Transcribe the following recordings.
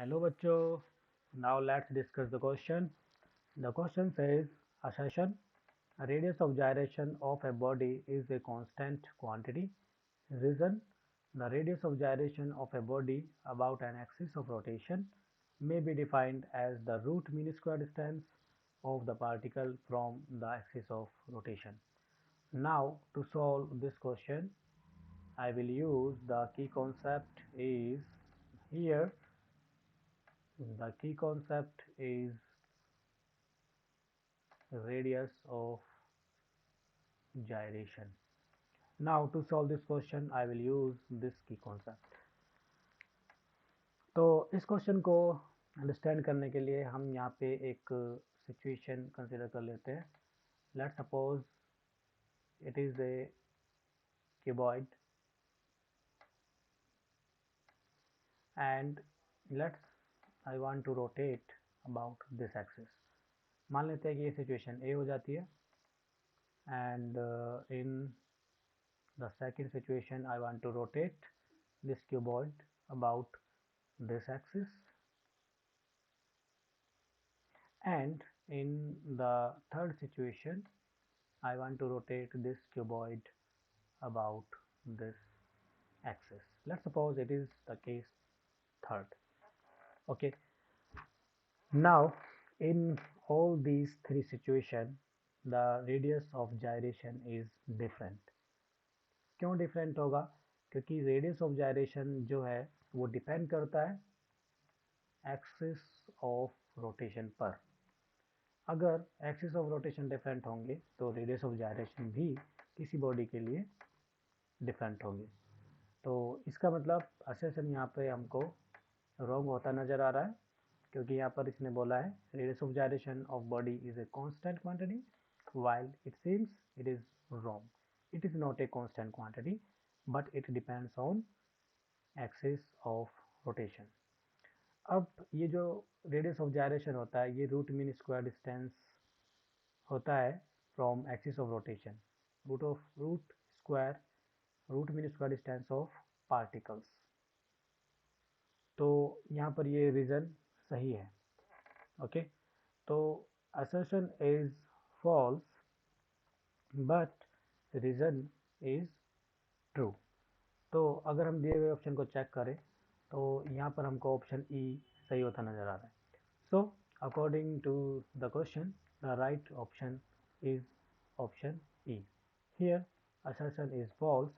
Hello bachcho. Now let's discuss the question. The question says assertion. A radius of gyration of a body is a constant quantity. Reason. The radius of gyration of a body about an axis of rotation may be defined as the root mean square distance of the particle from the axis of rotation. Now to solve this question, I will use the key concept is here. The key concept is radius of gyration. Now to solve this question I will use this key concept. तो इस question को understand करने के लिए हम यहाँ पे एक सिचुएशन कंसिडर कर लेते हैं. Let's suppose it is a cuboid and let's I want to rotate about this axis. मान लेते हैं कि ये सिचुएशन A हो जाती है and in the second situation I want to rotate this cuboid about this axis, and in the third situation I want to rotate this cuboid about this axis. Let's suppose it is the case third. Okay, now in all these three situations the radius of gyration is different. क्यों different होगा? क्योंकि radius of gyration जो है वो depend करता है axis of rotation पर. अगर एक्सिस ऑफ रोटेशन डिफरेंट होंगे तो रेडियस ऑफ जायरेशन भी किसी बॉडी के लिए डिफरेंट होगी. तो इसका मतलब असर्शन यहाँ पे हमको रॉन्ग होता नज़र आ रहा है, क्योंकि यहाँ पर इसने बोला है radius of gyration of body is a constant quantity, while it seems it is wrong. It is not a constant quantity, but it depends on axis of rotation. अब ये जो रेडियस ऑफ जायरेशन होता है ये root mean square distance होता है from axis of rotation. Root mean square distance of particles. तो यहाँ पर ये रीज़न सही है. ओके, तो assertion is false but reason is true. तो अगर हम दिए हुए ऑप्शन को चेक करें तो यहाँ पर हमको ऑप्शन ई सही होता नज़र आ रहा है. So according to the question the right option is option E. Here assertion is false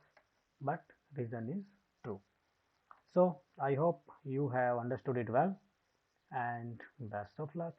but reason is true. So I hope you have understood it well and best of luck.